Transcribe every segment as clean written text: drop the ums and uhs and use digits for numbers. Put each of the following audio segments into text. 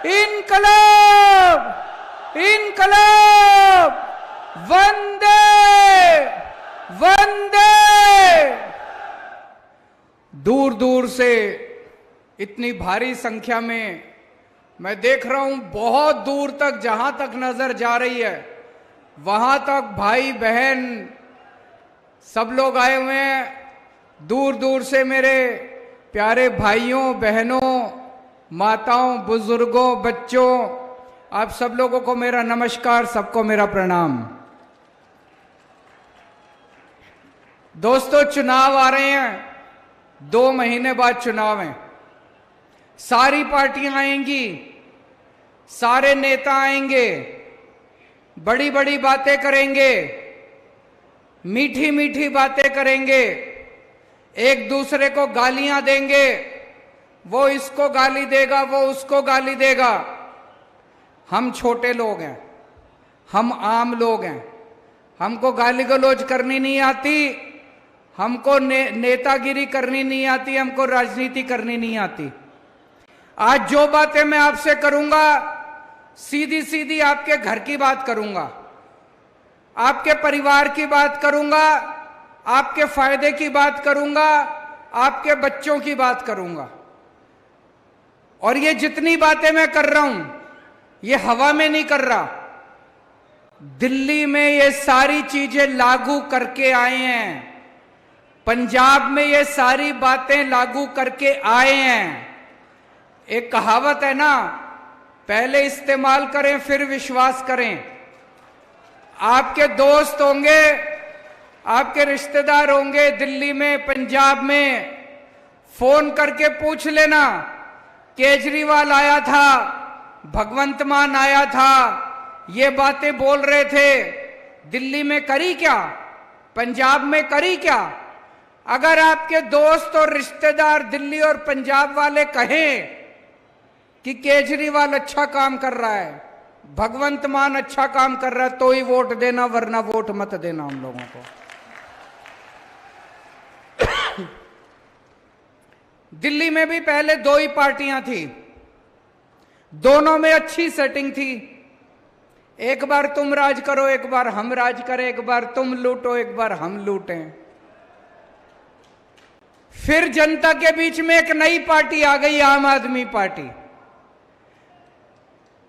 इनकलाब, इनकलाब, वंदे वंदे। दूर दूर से इतनी भारी संख्या में मैं देख रहा हूं, बहुत दूर तक, जहां तक नजर जा रही है वहां तक भाई बहन सब लोग आए हुए हैं। दूर दूर से मेरे प्यारे भाइयों बहनों, माताओं, बुजुर्गों, बच्चों, आप सब लोगों को मेरा नमस्कार, सबको मेरा प्रणाम। दोस्तों, चुनाव आ रहे हैं, 2 महीने बाद चुनाव हैं। सारी पार्टियां आएंगी, सारे नेता आएंगे, बड़ी बड़ी बातें करेंगे, मीठी मीठी बातें करेंगे, एक दूसरे को गालियां देंगे, वो इसको गाली देगा, वो उसको गाली देगा। हम छोटे लोग हैं, हम आम लोग हैं, हमको गाली गलौज करनी नहीं आती, हमको नेतागिरी करनी नहीं आती, हमको राजनीति करनी नहीं आती। आज जो बातें मैं आपसे करूंगा, सीधी सीधी आपके घर की बात करूंगा, आपके परिवार की बात करूंगा, आपके फायदे की बात करूंगा, आपके बच्चों की बात करूंगा। और ये जितनी बातें मैं कर रहा हूं, ये हवा में नहीं कर रहा, दिल्ली में ये सारी चीजें लागू करके आए हैं, पंजाब में ये सारी बातें लागू करके आए हैं। एक कहावत है ना, पहले इस्तेमाल करें फिर विश्वास करें। आपके दोस्त होंगे, आपके रिश्तेदार होंगे दिल्ली में, पंजाब में, फोन करके पूछ लेना, केजरीवाल आया था, भगवंत मान आया था, ये बातें बोल रहे थे, दिल्ली में करी क्या, पंजाब में करी क्या? अगर आपके दोस्त और रिश्तेदार दिल्ली और पंजाब वाले कहें कि केजरीवाल अच्छा काम कर रहा है, भगवंत मान अच्छा काम कर रहा है, तो ही वोट देना, वरना वोट मत देना हम लोगों को। दिल्ली में भी पहले 2 ही पार्टियां थी, दोनों में अच्छी सेटिंग थी। एक बार तुम राज करो, एक बार हम राज करें, एक बार तुम लूटो, एक बार हम लूटें। फिर जनता के बीच में एक नई पार्टी आ गई, आम आदमी पार्टी।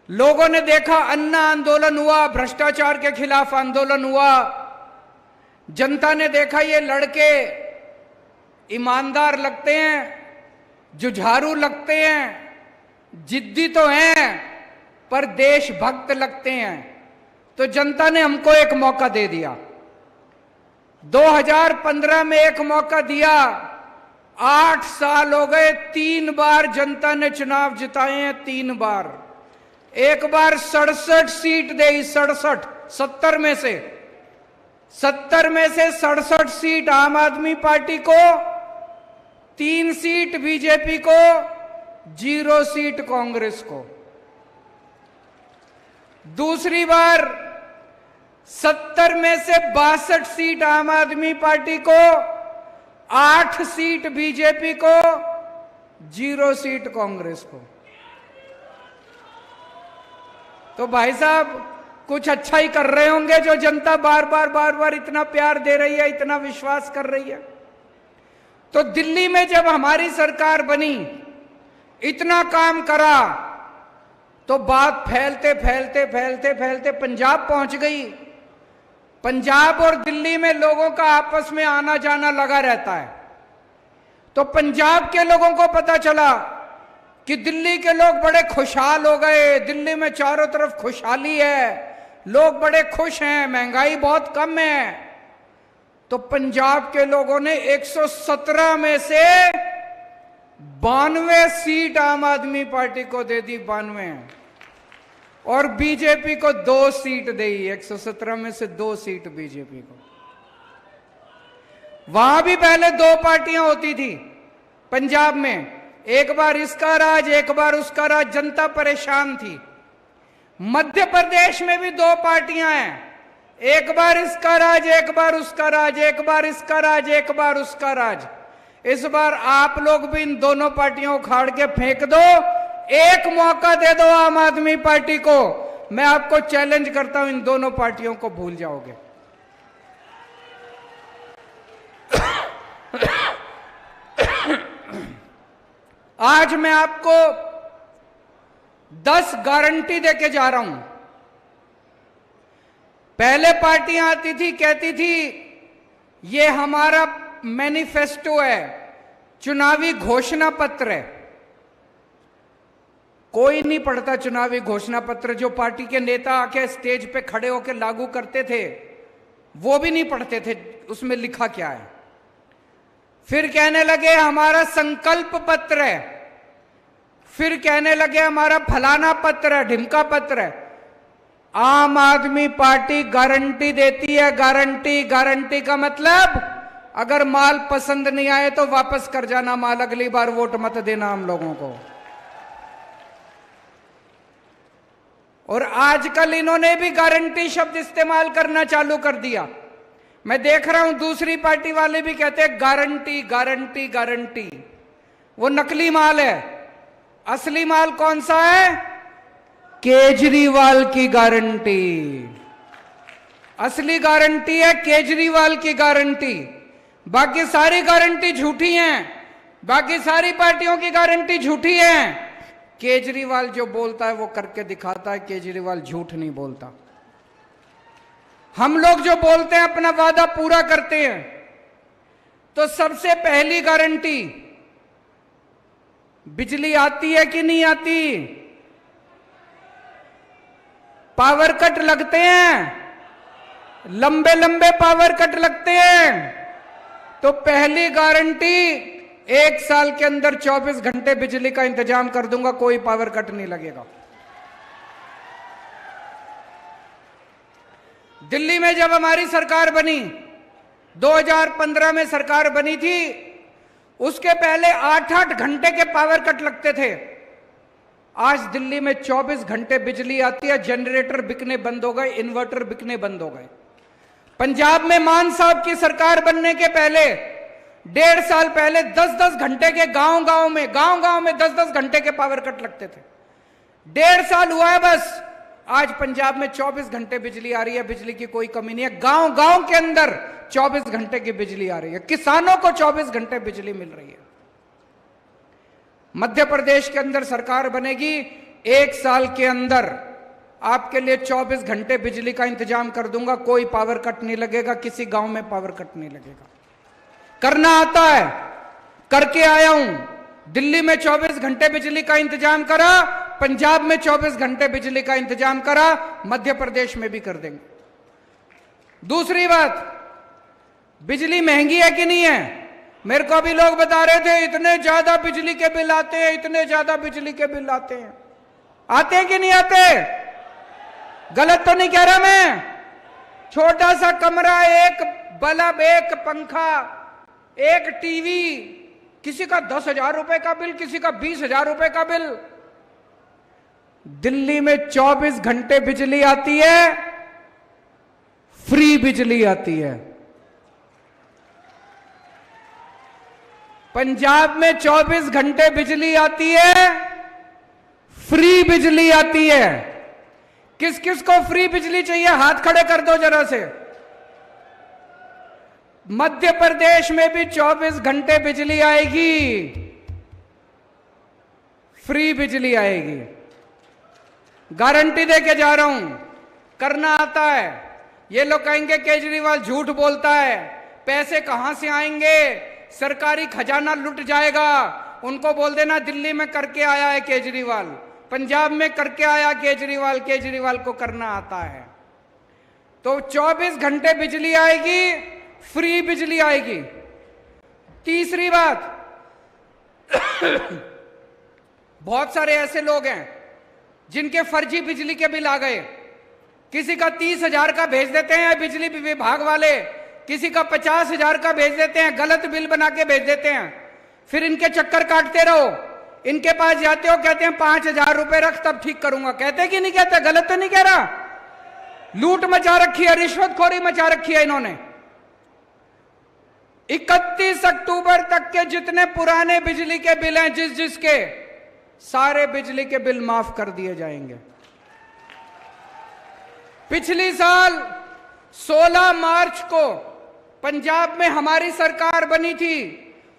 लोगों ने देखा, अन्ना आंदोलन हुआ, भ्रष्टाचार के खिलाफ आंदोलन हुआ, जनता ने देखा ये लड़के ईमानदार लगते हैं, जुझारू लगते हैं, जिद्दी तो हैं पर देशभक्त लगते हैं, तो जनता ने हमको एक मौका दे दिया। 2015 में एक मौका दिया, 8 साल हो गए, 3 बार जनता ने चुनाव जिताए हैं, 3 बार। एक बार 67 सीट दी, 67, 70 में से 67 सीट आम आदमी पार्टी को, 3 सीट बीजेपी को, 0 सीट कांग्रेस को। दूसरी बार 70 में से 62 सीट आम आदमी पार्टी को, 8 सीट बीजेपी को, 0 सीट कांग्रेस को। तो भाई साहब कुछ अच्छा ही कर रहे होंगे, जो जनता बार बार इतना प्यार दे रही है, इतना विश्वास कर रही है। तो दिल्ली में जब हमारी सरकार बनी, इतना काम करा, तो बात फैलते फैलते फैलते फैलते पंजाब पहुंच गई। पंजाब और दिल्ली में लोगों का आपस में आना जाना लगा रहता है। तो पंजाब के लोगों को पता चला कि दिल्ली के लोग बड़े खुशहाल हो गए, दिल्ली में चारों तरफ खुशहाली है, लोग बड़े खुश हैं, महंगाई बहुत कम है। तो पंजाब के लोगों ने 117 में से 92 सीट आम आदमी पार्टी को दे दी, 92, और बीजेपी को 2 सीट दी, 117 में से 2 सीट बीजेपी को। वहां भी पहले 2 पार्टियां होती थी पंजाब में, एक बार इसका राज, एक बार उसका राज, जनता परेशान थी। मध्य प्रदेश में भी 2 पार्टियां हैं, एक बार इसका राज, एक बार उसका राज, एक बार इसका राज, एक बार उसका राज। इस बार आप लोग भी इन दोनों पार्टियों को उखाड़ के फेंक दो, एक मौका दे दो आम आदमी पार्टी को, मैं आपको चैलेंज करता हूं, इन दोनों पार्टियों को भूल जाओगे। आज मैं आपको 10 गारंटी देके जा रहा हूं। पहले पार्टियां आती थी, कहती थी ये हमारा मैनिफेस्टो है, चुनावी घोषणा पत्र है। कोई नहीं पढ़ता चुनावी घोषणा पत्र। जो पार्टी के नेता आके स्टेज पे खड़े होकर लागू करते थे वो भी नहीं पढ़ते थे उसमें लिखा क्या है। फिर कहने लगे हमारा संकल्प पत्र है, फिर कहने लगे हमारा फलाना पत्र है, ढिमका पत्र है। आम आदमी पार्टी गारंटी देती है, गारंटी। गारंटी का मतलब अगर माल पसंद नहीं आए तो वापस कर जाना माल, अगली बार वोट मत देना हम लोगों को। और आजकल इन्होंने भी गारंटी शब्द इस्तेमाल करना चालू कर दिया। मैं देख रहा हूं दूसरी पार्टी वाले भी कहते हैं गारंटी गारंटी गारंटी। वो नकली माल है। असली माल कौन सा है? केजरीवाल की गारंटी। असली गारंटी है केजरीवाल की गारंटी। बाकी सारी गारंटी झूठी हैं, बाकी सारी पार्टियों की गारंटी झूठी है। केजरीवाल जो बोलता है वो करके दिखाता है, केजरीवाल झूठ नहीं बोलता। हम लोग जो बोलते हैं अपना वादा पूरा करते हैं। तो सबसे पहली गारंटी, बिजली आती है कि नहीं आती? पावर कट लगते हैं, लंबे लंबे पावर कट लगते हैं। तो पहली गारंटी, 1 साल के अंदर 24 घंटे बिजली का इंतजाम कर दूंगा, कोई पावर कट नहीं लगेगा। दिल्ली में जब हमारी सरकार बनी, 2015 में सरकार बनी थी, उसके पहले 8-8 घंटे के पावर कट लगते थे। आज दिल्ली में 24 घंटे बिजली आती है। जनरेटर बिकने बंद हो गए, इन्वर्टर बिकने बंद हो गए। पंजाब में मान साहब की सरकार बनने के पहले 1.5 साल पहले 10-10 घंटे के गांव गांव में 10-10 घंटे के पावर कट लगते थे। 1.5 साल हुआ है बस, आज पंजाब में 24 घंटे बिजली आ रही है। बिजली की कोई कमी नहीं है। गांव गांव के अंदर 24 घंटे की बिजली आ रही है। किसानों को 24 घंटे बिजली मिल रही है। मध्य प्रदेश के अंदर सरकार बनेगी, 1 साल के अंदर आपके लिए 24 घंटे बिजली का इंतजाम कर दूंगा, कोई पावर कट नहीं लगेगा, किसी गांव में पावर कट नहीं लगेगा। करना आता है, करके आया हूं। दिल्ली में 24 घंटे बिजली का इंतजाम करा, पंजाब में 24 घंटे बिजली का इंतजाम करा, मध्य प्रदेश में भी कर देंगे। दूसरी बात, बिजली महंगी है कि नहीं है? मेरे को अभी लोग बता रहे थे इतने ज्यादा बिजली के बिल आते हैं, इतने ज्यादा बिजली के बिल आते हैं। आते हैं कि नहीं आते? गलत तो नहीं कह रहा मैं? छोटा सा कमरा, एक बल्ब, एक पंखा, एक टीवी, किसी का 10,000 रुपए का बिल, किसी का 20,000 रुपए का बिल। दिल्ली में 24 घंटे बिजली आती है, फ्री बिजली आती है। पंजाब में 24 घंटे बिजली आती है, फ्री बिजली आती है। किस किस को फ्री बिजली चाहिए? हाथ खड़े कर दो जरा से। मध्य प्रदेश में भी 24 घंटे बिजली आएगी, फ्री बिजली आएगी। गारंटी देके जा रहा हूं, करना आता है। ये लोग कहेंगे केजरीवाल झूठ बोलता है, पैसे कहां से आएंगे, सरकारी खजाना लुट जाएगा। उनको बोल देना दिल्ली में करके आया है केजरीवाल, पंजाब में करके आया केजरीवाल, केजरीवाल को करना आता है। तो 24 घंटे बिजली आएगी, फ्री बिजली आएगी। तीसरी बात, बहुत सारे ऐसे लोग हैं जिनके फर्जी बिजली के बिल आ गए। किसी का 30,000 का भेज देते हैं बिजली विभाग वाले, किसी का 50,000 का भेज देते हैं, गलत बिल बना के भेज देते हैं। फिर इनके चक्कर काटते रहो। इनके पास जाते हो, कहते हैं 5,000 रुपए रख तब ठीक करूंगा। कहते कि नहीं कहते? गलत तो नहीं कह रहा? लूट मचा रखी है, रिश्वतखोरी मचा रखी है इन्होंने। 31 अक्टूबर तक के जितने पुराने बिजली के बिल हैं जिसके, सारे बिजली के बिल माफ कर दिए जाएंगे। पिछली साल 16 मार्च को पंजाब में हमारी सरकार बनी थी,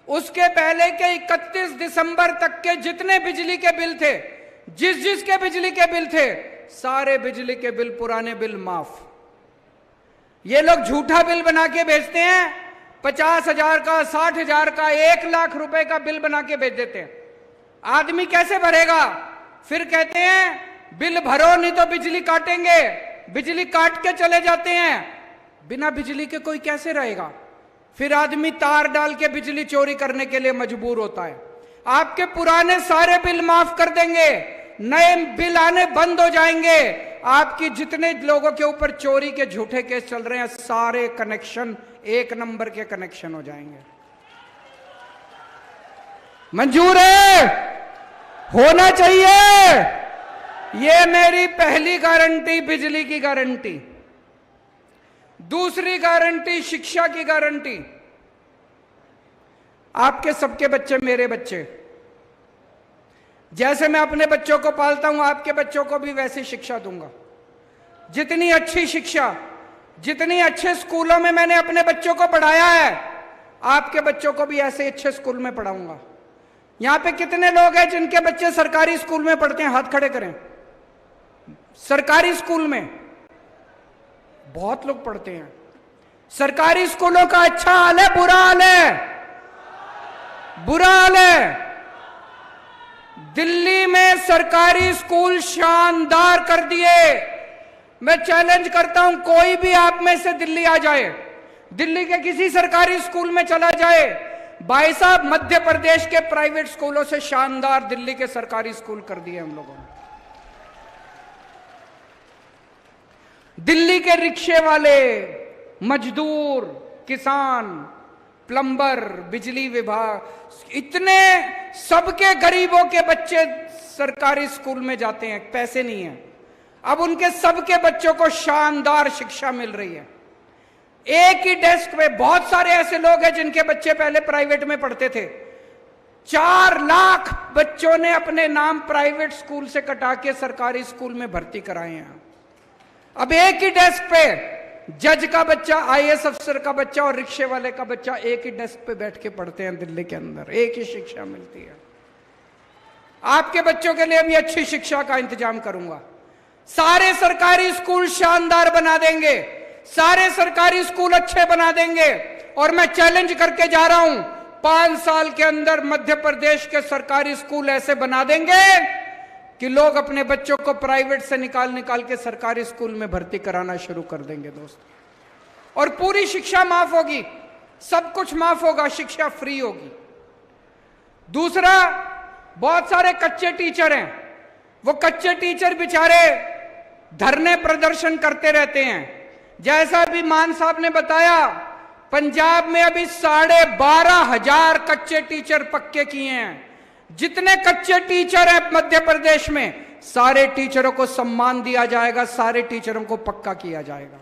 उसके पहले के 31 दिसंबर तक के जितने बिजली के बिल थे, जिस के बिजली के बिल थे, सारे बिजली के बिल, पुराने बिल माफ। ये लोग झूठा बिल बना के भेजते हैं, 50,000 का, 60,000 का, 1 लाख रुपए का बिल बना के भेज देते हैं। आदमी कैसे भरेगा? फिर कहते हैं बिल भरो नहीं तो बिजली काटेंगे, बिजली काट के चले जाते हैं। बिना बिजली के कोई कैसे रहेगा? फिर आदमी तार डाल के बिजली चोरी करने के लिए मजबूर होता है। आपके पुराने सारे बिल माफ कर देंगे, नए बिल आने बंद हो जाएंगे। आपकी जितने लोगों के ऊपर चोरी के झूठे केस चल रहे हैं, सारे कनेक्शन 1 नंबर के कनेक्शन हो जाएंगे। मंजूर है? होना चाहिए। यह मेरी पहली गारंटी, बिजली की गारंटी। दूसरी गारंटी, शिक्षा की गारंटी। आपके सबके बच्चे मेरे बच्चे, जैसे मैं अपने बच्चों को पालता हूं, आपके बच्चों को भी वैसी शिक्षा दूंगा। जितनी अच्छी शिक्षा, जितनी अच्छे स्कूलों में मैंने अपने बच्चों को पढ़ाया है, आपके बच्चों को भी ऐसे अच्छे स्कूल में पढ़ाऊंगा। यहां पे कितने लोग हैं जिनके बच्चे सरकारी स्कूल में पढ़ते हैं? हाथ खड़े करें। सरकारी स्कूल में बहुत लोग पढ़ते हैं। सरकारी स्कूलों का अच्छा हाल है, बुरा हाल है? बुरा हाल है। दिल्ली में सरकारी स्कूल शानदार कर दिए। मैं चैलेंज करता हूं, कोई भी आप में से दिल्ली आ जाए, दिल्ली के किसी सरकारी स्कूल में चला जाए, भाई साहब मध्य प्रदेश के प्राइवेट स्कूलों से शानदार दिल्ली के सरकारी स्कूल कर दिए हम लोगों ने। दिल्ली के रिक्शे वाले, मजदूर, किसान, प्लम्बर, बिजली विभाग, इतने सबके गरीबों के बच्चे सरकारी स्कूल में जाते हैं, पैसे नहीं है। अब उनके सबके बच्चों को शानदार शिक्षा मिल रही है। एक ही डेस्क पे बहुत सारे ऐसे लोग हैं जिनके बच्चे पहले प्राइवेट में पढ़ते थे। 4 लाख बच्चों ने अपने नाम प्राइवेट स्कूल से कटा के सरकारी स्कूल में भर्ती कराए हैं। अब एक ही डेस्क पे जज का बच्चा, आईएएस अफसर का बच्चा और रिक्शे वाले का बच्चा एक ही डेस्क पे बैठ के पढ़ते हैं दिल्ली के अंदर, एक ही शिक्षा मिलती है। आपके बच्चों के लिए भी अच्छी शिक्षा का इंतजाम करूंगा। सारे सरकारी स्कूल शानदार बना देंगे, सारे सरकारी स्कूल अच्छे बना देंगे। और मैं चैलेंज करके जा रहा हूं, 5 साल के अंदर मध्य प्रदेश के सरकारी स्कूल ऐसे बना देंगे कि लोग अपने बच्चों को प्राइवेट से निकाल के सरकारी स्कूल में भर्ती कराना शुरू कर देंगे दोस्त। और पूरी शिक्षा माफ होगी, सब कुछ माफ होगा, शिक्षा फ्री होगी। दूसरा, बहुत सारे कच्चे टीचर हैं, वो कच्चे टीचर बेचारे धरने प्रदर्शन करते रहते हैं। जैसा अभी मान साहब ने बताया, पंजाब में अभी 12,500 कच्चे टीचर पक्के किए हैं। जितने कच्चे टीचर हैं मध्य प्रदेश में, सारे टीचरों को सम्मान दिया जाएगा, सारे टीचरों को पक्का किया जाएगा।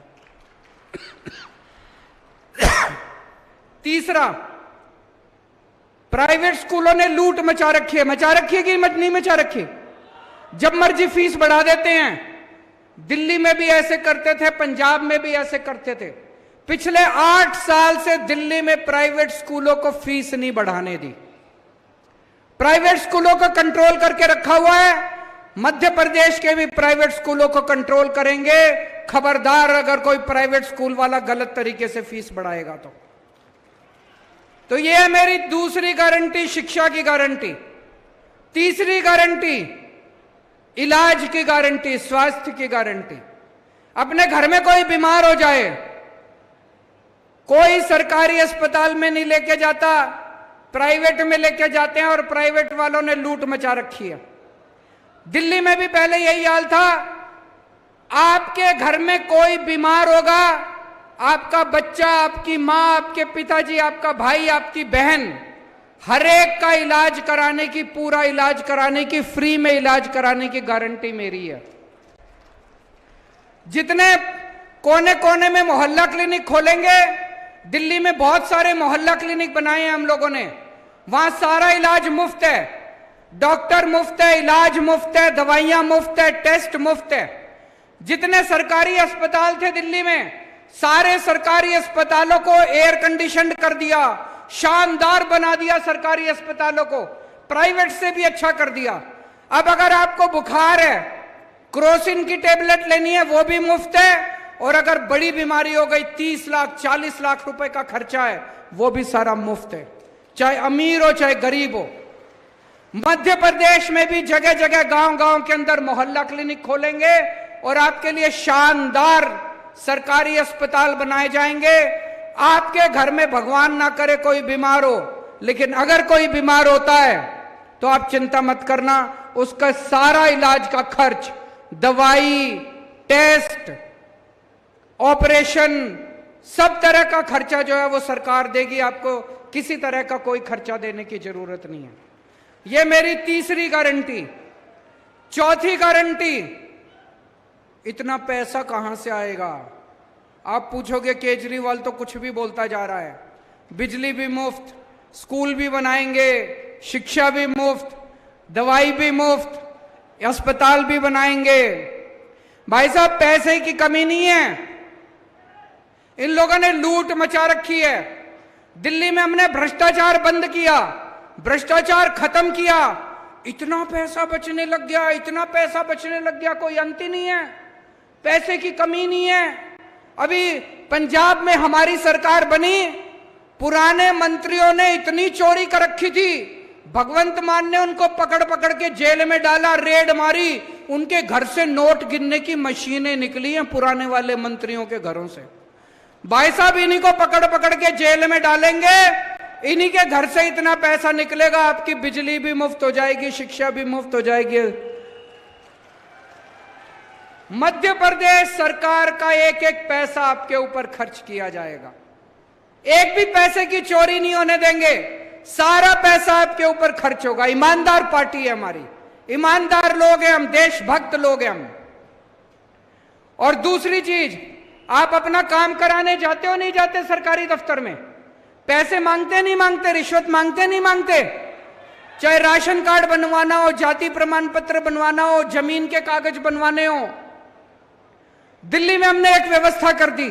तीसरा, प्राइवेट स्कूलों ने लूट मचा रखी है कि नहीं मचा रखी? जब मर्जी फीस बढ़ा देते हैं। दिल्ली में भी ऐसे करते थे, पंजाब में भी ऐसे करते थे। पिछले 8 साल से दिल्ली में प्राइवेट स्कूलों को फीस नहीं बढ़ाने दी। प्राइवेट स्कूलों को कंट्रोल करके रखा हुआ है। मध्य प्रदेश के भी प्राइवेट स्कूलों को कंट्रोल करेंगे। खबरदार अगर कोई प्राइवेट स्कूल वाला गलत तरीके से फीस बढ़ाएगा तो यह है मेरी दूसरी गारंटी, शिक्षा की गारंटी। तीसरी गारंटी, इलाज की गारंटी, स्वास्थ्य की गारंटी। अपने घर में कोई बीमार हो जाए, कोई सरकारी अस्पताल में नहीं लेके जाता, प्राइवेट में लेके जाते हैं और प्राइवेट वालों ने लूट मचा रखी है। दिल्ली में भी पहले यही हाल था। आपके घर में कोई बीमार होगा, आपका बच्चा, आपकी मां, आपके पिताजी, आपका भाई, आपकी बहन, हर एक का इलाज कराने की, पूरा इलाज कराने की, फ्री में इलाज कराने की गारंटी मेरी है। जितने कोने कोने में मोहल्ला क्लिनिक खोलेंगे, दिल्ली में बहुत सारे मोहल्ला क्लिनिक बनाए हैं हम लोगों ने, वहां सारा इलाज मुफ्त है। डॉक्टर मुफ्त है, इलाज मुफ्त है, दवाइयां मुफ्त है, टेस्ट मुफ्त है। जितने सरकारी अस्पताल थे दिल्ली में, सारे सरकारी अस्पतालों को एयर कंडीशन कर दिया, शानदार बना दिया सरकारी अस्पतालों को, प्राइवेट से भी अच्छा कर दिया। अब अगर आपको बुखार है, क्रोसिन की टेबलेट लेनी है, वो भी मुफ्त है। और अगर बड़ी बीमारी हो गई, 30 लाख 40 लाख रुपए का खर्चा है, वो भी सारा मुफ्त है, चाहे अमीर हो चाहे गरीब हो। मध्य प्रदेश में भी जगह जगह गांव गांव के अंदर मोहल्ला क्लिनिक खोलेंगे और आपके लिए शानदार सरकारी अस्पताल बनाए जाएंगे। आपके घर में भगवान ना करे कोई बीमार हो, लेकिन अगर कोई बीमार होता है तो आप चिंता मत करना, उसका सारा इलाज का खर्च, दवाई, टेस्ट, ऑपरेशन, सब तरह का खर्चा जो है वो सरकार देगी। आपको किसी तरह का कोई खर्चा देने की जरूरत नहीं है। ये मेरी तीसरी गारंटी। चौथी गारंटी, इतना पैसा कहां से आएगा? आप पूछोगे केजरीवाल तो कुछ भी बोलता जा रहा है, बिजली भी मुफ्त, स्कूल भी बनाएंगे, शिक्षा भी मुफ्त, दवाई भी मुफ्त, अस्पताल भी बनाएंगे। भाई साहब, पैसे की कमी नहीं है। इन लोगों ने लूट मचा रखी है। दिल्ली में हमने भ्रष्टाचार बंद किया, भ्रष्टाचार खत्म किया, इतना पैसा बचने लग गया, इतना पैसा बचने लग गया, कोई अंत ही नहीं है। पैसे की कमी नहीं है। अभी पंजाब में हमारी सरकार बनी, पुराने मंत्रियों ने इतनी चोरी कर रखी थी, भगवंत मान ने उनको पकड़ पकड़ के जेल में डाला, रेड मारी, उनके घर से नोट गिनने की मशीनें निकली हैं पुराने वाले मंत्रियों के घरों से। भाई साहब, इन्हीं को पकड़ पकड़ के जेल में डालेंगे, इन्हीं के घर से इतना पैसा निकलेगा, आपकी बिजली भी मुफ्त हो जाएगी, शिक्षा भी मुफ्त हो जाएगी। मध्य प्रदेश सरकार का एक एक पैसा आपके ऊपर खर्च किया जाएगा। एक भी पैसे की चोरी नहीं होने देंगे, सारा पैसा आपके ऊपर खर्च होगा। ईमानदार पार्टी है हमारी, ईमानदार लोग हैं हम, देशभक्त लोग हैं हम। और दूसरी चीज, आप अपना काम कराने जाते हो नहीं जाते सरकारी दफ्तर में, पैसे मांगते नहीं मांगते, रिश्वत मांगते नहीं मांगते? चाहे राशन कार्ड बनवाना हो, जाति प्रमाण पत्र बनवाना हो, जमीन के कागज बनवाने हो। दिल्ली में हमने एक व्यवस्था कर दी,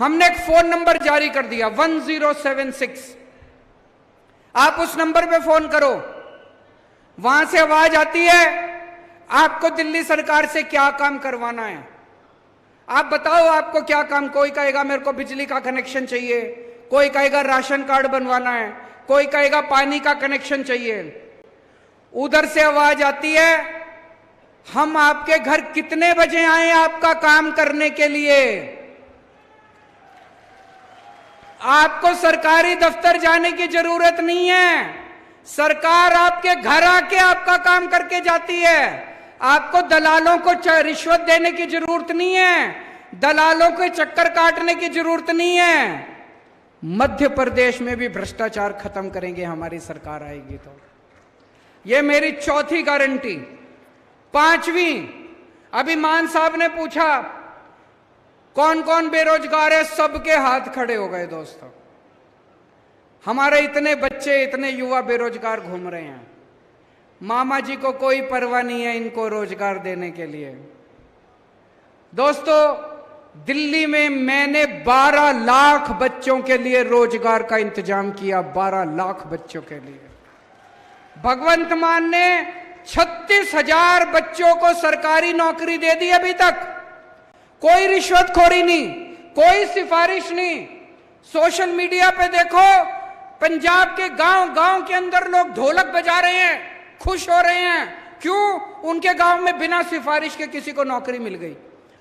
हमने एक फोन नंबर जारी कर दिया 1076। आप उस नंबर पे फोन करो, वहां से आवाज आती है, आपको दिल्ली सरकार से क्या काम करवाना है, आप बताओ आपको क्या काम। कोई कहेगा मेरे को बिजली का कनेक्शन चाहिए, कोई कहेगा राशन कार्ड बनवाना है, कोई कहेगा पानी का कनेक्शन चाहिए। उधर से आवाज आती है, हम आपके घर कितने बजे आए आपका काम करने के लिए? आपको सरकारी दफ्तर जाने की जरूरत नहीं है, सरकार आपके घर आके आपका काम करके जाती है। आपको दलालों को रिश्वत देने की जरूरत नहीं है, दलालों के चक्कर काटने की जरूरत नहीं है। मध्य प्रदेश में भी भ्रष्टाचार खत्म करेंगे हमारी सरकार आएगी तो। यह मेरी चौथी गारंटी। पांचवी, अभी मान साहब ने पूछा कौन कौन बेरोजगार है, सबके हाथ खड़े हो गए दोस्तों। हमारे इतने बच्चे, इतने युवा बेरोजगार घूम रहे हैं, मामा जी को कोई परवाह नहीं है इनको रोजगार देने के लिए। दोस्तों, दिल्ली में मैंने 12 लाख बच्चों के लिए रोजगार का इंतजाम किया, 12 लाख बच्चों के लिए। भगवंत मान ने 36,000 बच्चों को सरकारी नौकरी दे दी अभी तक। कोई रिश्वतखोरी नहीं, कोई सिफारिश नहीं। सोशल मीडिया पे देखो, पंजाब के गांव गांव के अंदर लोग ढोलक बजा रहे हैं, खुश हो रहे हैं। क्यों? उनके गांव में बिना सिफारिश के किसी को नौकरी मिल गई,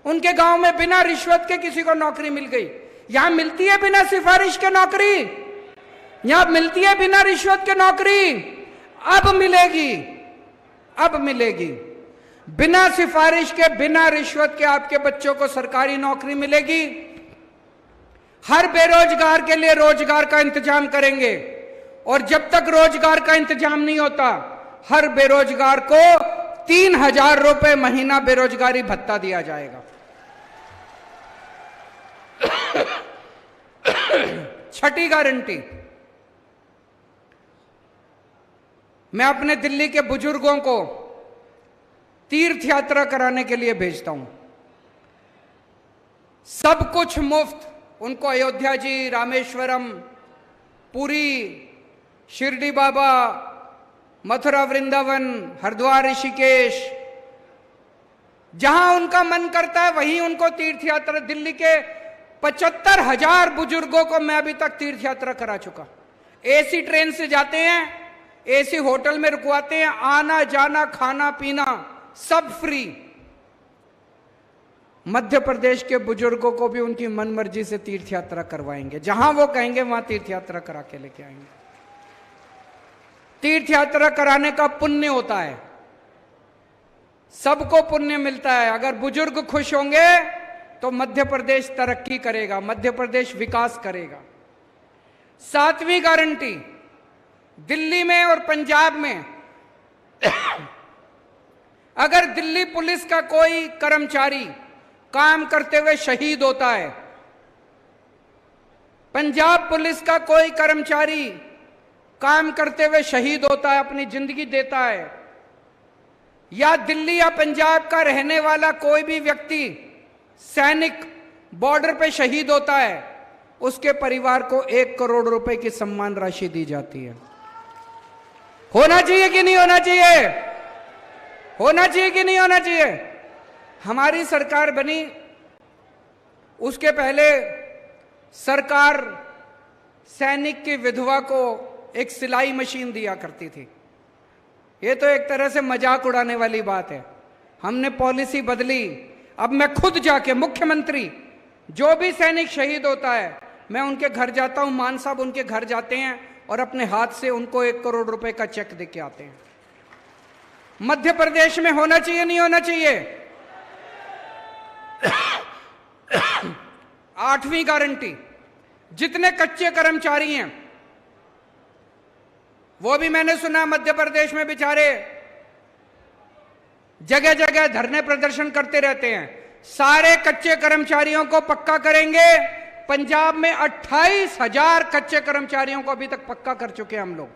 उनके गांव में बिना रिश्वत के किसी को नौकरी मिल गई। यहां मिलती है बिना सिफारिश के नौकरी, यहां मिलती है बिना रिश्वत के नौकरी। अब मिलेगी, अब मिलेगी बिना सिफारिश के, बिना रिश्वत के आपके बच्चों को सरकारी नौकरी मिलेगी। हर बेरोजगार के लिए रोजगार का इंतजाम करेंगे, और जब तक रोजगार का इंतजाम नहीं होता, हर बेरोजगार को 3,000 रुपए महीना बेरोजगारी भत्ता दिया जाएगा। छठी गारंटी, मैं अपने दिल्ली के बुजुर्गों को तीर्थ यात्रा कराने के लिए भेजता हूं। सब कुछ मुफ्त, उनको अयोध्या जी, रामेश्वरम, पुरी, शिरडी बाबा, मथुरा वृंदावन, हरिद्वार, ऋषिकेश, जहां उनका मन करता है वहीं उनको तीर्थ यात्रा। दिल्ली के 75,000 बुजुर्गों को मैं अभी तक तीर्थ यात्रा करा चुका। एसी ट्रेन से जाते हैं, एसी होटल में रुकवाते हैं, आना जाना खाना पीना सब फ्री। मध्य प्रदेश के बुजुर्गों को भी उनकी मन मर्जी से तीर्थ यात्रा करवाएंगे, जहां वो कहेंगे वहां तीर्थ यात्रा करा के लेके आएंगे। तीर्थ यात्रा कराने का पुण्य होता है, सबको पुण्य मिलता है। अगर बुजुर्ग खुश होंगे तो मध्य प्रदेश तरक्की करेगा, मध्य प्रदेश विकास करेगा। 7वीं गारंटी, दिल्ली में और पंजाब में अगर दिल्ली पुलिस का कोई कर्मचारी काम करते हुए शहीद होता है, पंजाब पुलिस का कोई कर्मचारी काम करते हुए शहीद होता है, अपनी जिंदगी देता है, या दिल्ली या पंजाब का रहने वाला कोई भी व्यक्ति सैनिक बॉर्डर पे शहीद होता है, उसके परिवार को 1 करोड़ रुपए की सम्मान राशि दी जाती है। होना चाहिए कि नहीं होना चाहिए? होना चाहिए कि नहीं होना चाहिए? हमारी सरकार बनी उसके पहले सरकार सैनिक की विधवा को एक सिलाई मशीन दिया करती थी। ये तो एक तरह से मजाक उड़ाने वाली बात है। हमने पॉलिसी बदली। अब मैं खुद जाके, मुख्यमंत्री, जो भी सैनिक शहीद होता है मैं उनके घर जाता हूं, मान साहब उनके घर जाते हैं और अपने हाथ से उनको 1 करोड़ रुपए का चेक दे के आते हैं। मध्य प्रदेश में होना चाहिए नहीं होना चाहिए? 8वीं गारंटी, जितने कच्चे कर्मचारी हैं, वो भी मैंने सुना मध्य प्रदेश में बेचारे जगह जगह धरने प्रदर्शन करते रहते हैं। सारे कच्चे कर्मचारियों को पक्का करेंगे। पंजाब में 28,000 कच्चे कर्मचारियों को अभी तक पक्का कर चुके हैं हम लोग।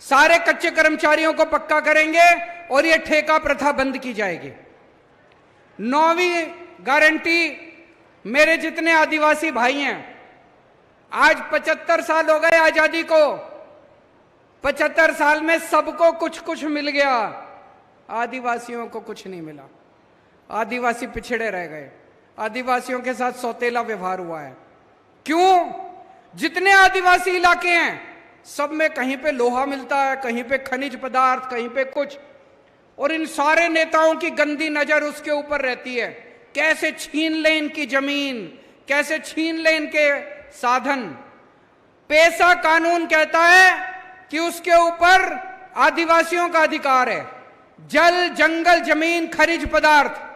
सारे कच्चे कर्मचारियों को पक्का करेंगे और ये ठेका प्रथा बंद की जाएगी। 9वीं गारंटी, मेरे जितने आदिवासी भाई हैं, आज 75 साल हो गए आजादी को, 75 साल में सबको कुछ कुछ मिल गया, आदिवासियों को कुछ नहीं मिला। आदिवासी पिछड़े रह गए, आदिवासियों के साथ सौतेला व्यवहार हुआ है। क्यों? जितने आदिवासी इलाके हैं सब में कहीं पे लोहा मिलता है, कहीं पे खनिज पदार्थ, कहीं पे कुछ, और इन सारे नेताओं की गंदी नजर उसके ऊपर रहती है। कैसे छीन ले इनकी जमीन, कैसे छीन ले इनके साधन। पेसा कानून कहता है कि उसके ऊपर आदिवासियों का अधिकार है। जल, जंगल, जमीन, खनिज पदार्थ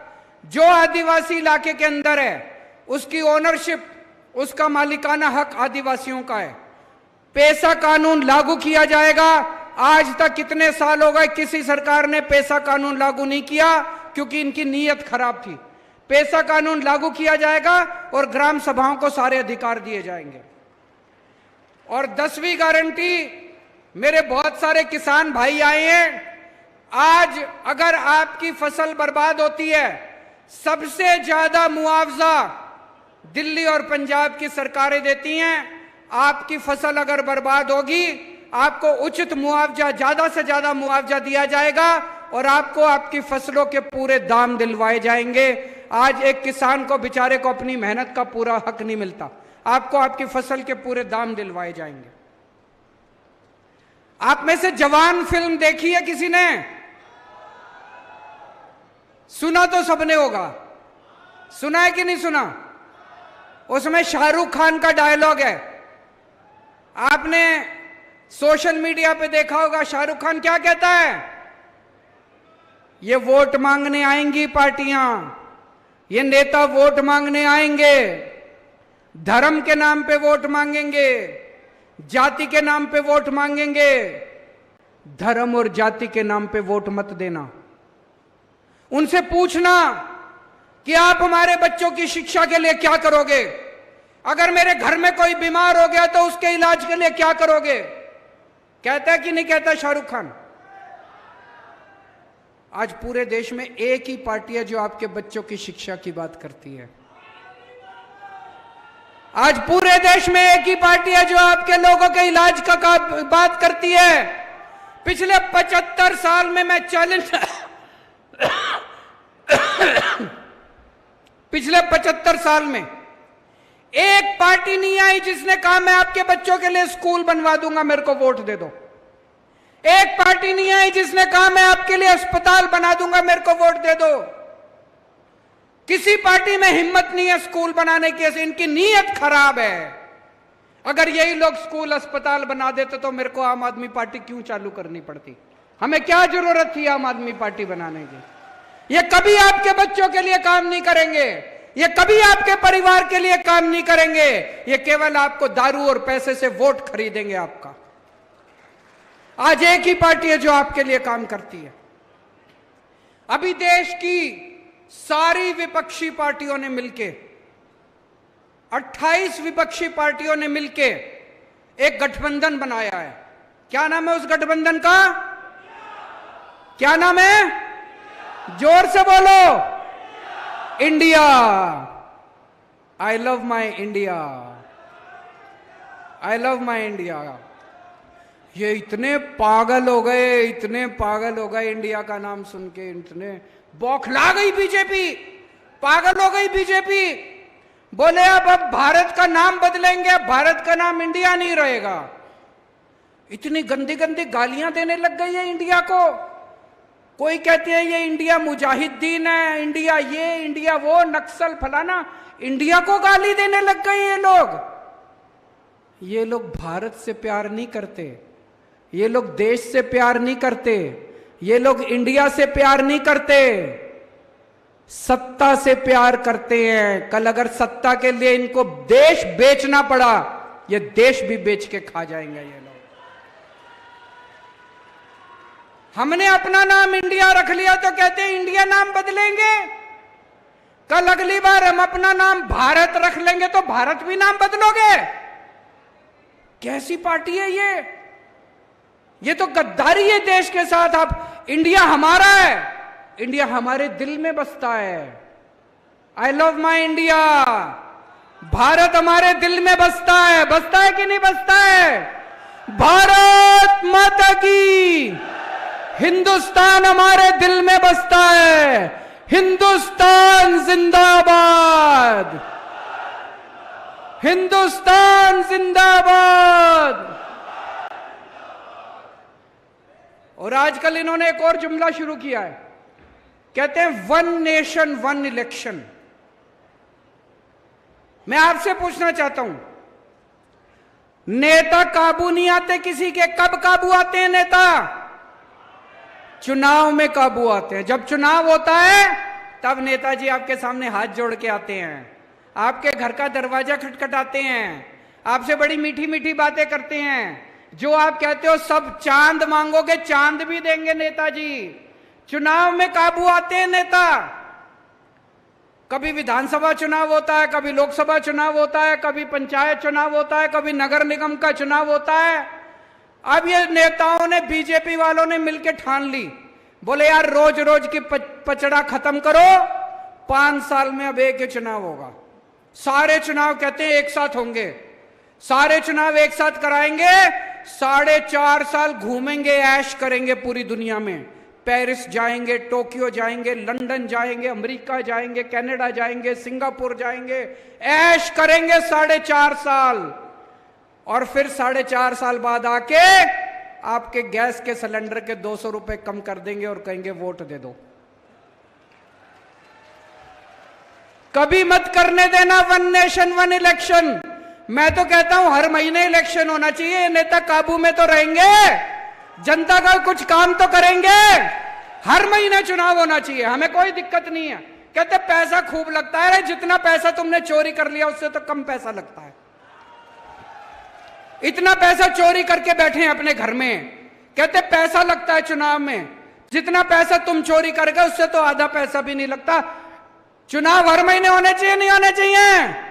जो आदिवासी इलाके के अंदर है उसकी ओनरशिप, उसका मालिकाना हक आदिवासियों का है। पेसा कानून लागू किया जाएगा। आज तक कितने साल हो गए किसी सरकार ने पेसा कानून लागू नहीं किया, क्योंकि इनकी नीयत खराब थी। पेसा कानून लागू किया जाएगा और ग्राम सभाओं को सारे अधिकार दिए जाएंगे। और 10वीं गारंटी, मेरे बहुत सारे किसान भाई आए हैं। आज अगर आपकी फसल बर्बाद होती है, सबसे ज्यादा मुआवजा दिल्ली और पंजाब की सरकारें देती हैं। आपकी फसल अगर बर्बाद होगी, आपको उचित मुआवजा, ज्यादा से ज्यादा मुआवजा दिया जाएगा और आपको आपकी फसलों के पूरे दाम दिलवाए जाएंगे। आज एक किसान को बेचारे को अपनी मेहनत का पूरा हक नहीं मिलता, आपको आपकी फसल के पूरे दाम दिलवाए जाएंगे। आप में से जवान फिल्म देखी है किसी ने? सुना तो सबने होगा, सुना है कि नहीं सुना? उसमें शाहरुख खान का डायलॉग है, आपने सोशल मीडिया पे देखा होगा। शाहरुख खान क्या कहता है? ये वोट मांगने आएंगी पार्टियां, ये नेता वोट मांगने आएंगे, धर्म के नाम पे वोट मांगेंगे, जाति के नाम पे वोट मांगेंगे। धर्म और जाति के नाम पे वोट मत देना। उनसे पूछना कि आप हमारे बच्चों की शिक्षा के लिए क्या करोगे? अगर मेरे घर में कोई बीमार हो गया तो उसके इलाज के लिए क्या करोगे? कहता है कि नहीं कहता शाहरुख खान? आज पूरे देश में एक ही पार्टी है जो आपके बच्चों की शिक्षा की बात करती है। आज पूरे देश में एक ही पार्टी है जो आपके लोगों के इलाज का बात करती है। पिछले 75 साल में मैं चैलेंज पिछले 75 साल में एक पार्टी नहीं आई जिसने कहा मैं आपके बच्चों के लिए स्कूल बनवा दूंगा, मेरे को वोट दे दो। एक पार्टी नहीं आई जिसने कहा मैं आपके लिए अस्पताल बना दूंगा, मेरे को वोट दे दो। किसी पार्टी में हिम्मत नहीं है स्कूल बनाने की, इनकी नीयत खराब है। अगर यही लोग स्कूल अस्पताल बना देते तो मेरे को आम आदमी पार्टी क्यों चालू करनी पड़ती? हमें क्या जरूरत थी आम आदमी पार्टी बनाने की? ये कभी आपके बच्चों के लिए काम नहीं करेंगे, ये कभी आपके परिवार के लिए काम नहीं करेंगे, ये केवल आपको दारू और पैसे से वोट खरीदेंगे आपका। आज एक ही पार्टी है जो आपके लिए काम करती है। अभी देश की सारी विपक्षी पार्टियों ने मिलके 28 विपक्षी पार्टियों ने मिलके एक गठबंधन बनाया है। क्या नाम है उस गठबंधन का? क्या नाम है? जोर से बोलो। India. I love my India, I love my India. ये इतने पागल हो गए, इतने पागल हो गए इंडिया का नाम सुन के, इतने बौखला गई बीजेपी, पागल हो गई बीजेपी। बोले अब भारत का नाम बदलेंगे, भारत का नाम इंडिया नहीं रहेगा। इतनी गंदी गंदी गालियां देने लग गई है इंडिया को। कोई कहते हैं ये इंडिया मुजाहिदीन है, इंडिया ये, इंडिया वो, नक्सल फलाना। इंडिया को गाली देने लग गए ये लोग। ये लोग भारत से प्यार नहीं करते, ये लोग देश से प्यार नहीं करते, ये लोग इंडिया से प्यार नहीं करते, सत्ता से प्यार करते हैं। कल अगर सत्ता के लिए इनको देश बेचना पड़ा, ये देश भी बेच के खा जाएंगे ये लोग। हमने अपना नाम इंडिया रख लिया तो कहते हैं इंडिया नाम बदलेंगे। कल अगली बार हम अपना नाम भारत रख लेंगे तो भारत भी नाम बदलोगे? कैसी पार्टी है ये तो गद्दारी है देश के साथ। आप, इंडिया हमारा है, इंडिया हमारे दिल में बसता है। I love my India. Bharat हमारे दिल में बसता है कि नहीं बसता है? भारत माता की। हिंदुस्तान हमारे दिल में बसता है। हिंदुस्तान जिंदाबाद, हिंदुस्तान जिंदाबाद। और आजकल इन्होंने एक और जुमला शुरू किया है, कहते हैं वन नेशन वन इलेक्शन। मैं आपसे पूछना चाहता हूं, नेता काबू नहीं आते किसी के? कब काबू आते हैं नेता? चुनाव में काबू आते हैं। जब चुनाव होता है तब नेताजी आपके सामने हाथ जोड़ के आते हैं, आपके घर का दरवाजा खटखटाते हैं, आपसे बड़ी मीठी मीठी बातें करते हैं। जो आप कहते हो सब चांद मांगोगे, चांद भी देंगे नेताजी। चुनाव में काबू आते हैं नेता। कभी विधानसभा चुनाव होता है, कभी लोकसभा चुनाव होता है, कभी पंचायत चुनाव होता है, कभी नगर निगम का चुनाव होता है। अब ये नेताओं ने, बीजेपी वालों ने मिलकर ठान ली, बोले यार रोज रोज की पचड़ा खत्म करो, 5 साल में अब एक ही चुनाव होगा। सारे चुनाव कहते हैं एक साथ होंगे, सारे चुनाव एक साथ कराएंगे, 4.5 साल घूमेंगे, ऐश करेंगे पूरी दुनिया में। पेरिस जाएंगे, टोक्यो जाएंगे, लंदन जाएंगे, अमेरिका जाएंगे, कनाडा जाएंगे, सिंगापुर जाएंगे, ऐश करेंगे 4.5 साल। और फिर 4.5 साल बाद आके आपके गैस के सिलेंडर के 200 रुपए कम कर देंगे और कहेंगे वोट दे दो। कभी मत करने देना वन नेशन वन इलेक्शन। मैं तो कहता हूं हर महीने इलेक्शन होना चाहिए। नेता काबू में तो रहेंगे, जनता का कुछ काम तो करेंगे। हर महीने चुनाव होना चाहिए, हमें कोई दिक्कत नहीं है। कहते पैसा खूब लगता है, जितना पैसा तुमने चोरी कर लिया उससे तो कम पैसा लगता है। इतना पैसा चोरी करके बैठे हैं अपने घर में, कहते पैसा लगता है चुनाव में। जितना पैसा तुम चोरी कर गए उससे तो आधा पैसा भी नहीं लगता। चुनाव हर महीने होने चाहिए, नहीं होने चाहिए?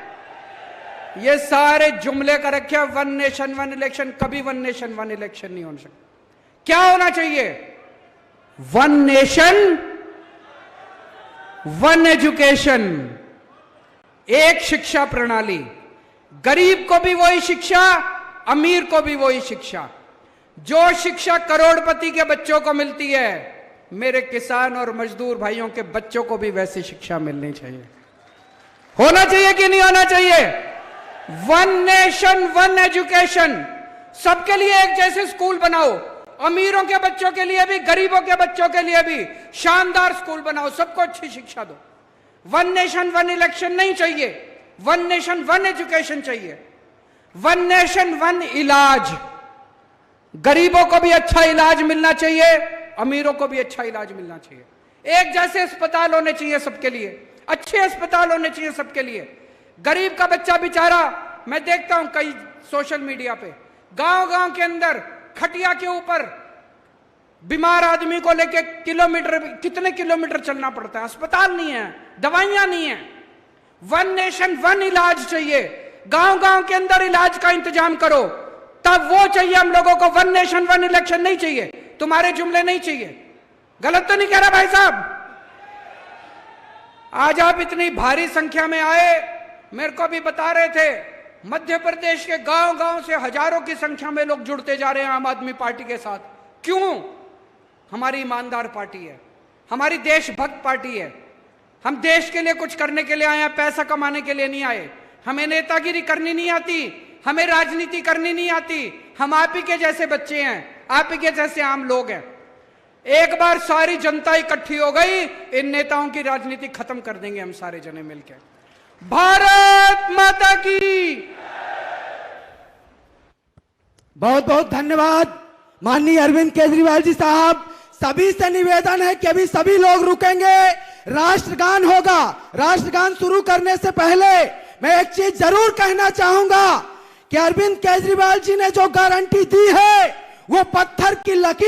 ये सारे जुमले कर रखे वन नेशन वन इलेक्शन। कभी वन नेशन वन इलेक्शन नहीं हो सकता। क्या होना चाहिए? वन नेशन वन एजुकेशन, एक शिक्षा प्रणाली, गरीब को भी वही शिक्षा, अमीर को भी वही शिक्षा। जो शिक्षा करोड़पति के बच्चों को मिलती है, मेरे किसान और मजदूर भाइयों के बच्चों को भी वैसी शिक्षा मिलनी चाहिए। होना चाहिए कि नहीं होना चाहिए? वन नेशन वन एजुकेशन, सबके लिए एक जैसे स्कूल बनाओ, अमीरों के बच्चों के लिए भी, गरीबों के बच्चों के लिए भी शानदार स्कूल बनाओ, सबको अच्छी शिक्षा दो। वन नेशन वन इलेक्शन नहीं चाहिए, वन नेशन वन एजुकेशन चाहिए। वन नेशन वन इलाज, गरीबों को भी अच्छा इलाज मिलना चाहिए, अमीरों को भी अच्छा इलाज मिलना चाहिए। एक जैसे अस्पताल होने चाहिए सबके लिए, अच्छे अस्पताल होने चाहिए सबके लिए। गरीब का बच्चा बेचारा, मैं देखता हूं कई सोशल मीडिया पे, गांव-गांव के अंदर खटिया के ऊपर बीमार आदमी को लेके कितने किलोमीटर चलना पड़ता है, अस्पताल नहीं है, दवाइयां नहीं है। वन नेशन वन इलाज चाहिए, गांव-गांव के अंदर इलाज का इंतजाम करो, तब वो चाहिए हम लोगों को। वन नेशन वन इलेक्शन नहीं चाहिए, तुम्हारे जुमले नहीं चाहिए। गलत तो नहीं कह रहा भाई साहब? आज आप इतनी भारी संख्या में आए, मेरे को भी बता रहे थे मध्य प्रदेश के गांव-गांव से हजारों की संख्या में लोग जुड़ते जा रहे हैं आम आदमी पार्टी के साथ। क्यों? हमारी ईमानदार पार्टी है, हमारी देशभक्त पार्टी है। हम देश के लिए कुछ करने के लिए आए हैं, पैसा कमाने के लिए नहीं आए। हमें नेतागिरी करनी नहीं आती, हमें राजनीति करनी नहीं आती। हम आप ही के जैसे बच्चे हैं, आप ही के जैसे आम लोग हैं। एक बार सारी जनता इकट्ठी हो गई, इन नेताओं की राजनीति खत्म कर देंगे हम सारे जने मिलकर। भारत माता की। बहुत बहुत धन्यवाद माननीय अरविंद केजरीवाल जी साहब। सभी से निवेदन है कि अभी सभी लोग रुकेंगे, राष्ट्रगान होगा। राष्ट्रगान शुरू करने से पहले मैं एक चीज जरूर कहना चाहूंगा कि अरविंद केजरीवाल जी ने जो गारंटी दी है वो पत्थर की लकीर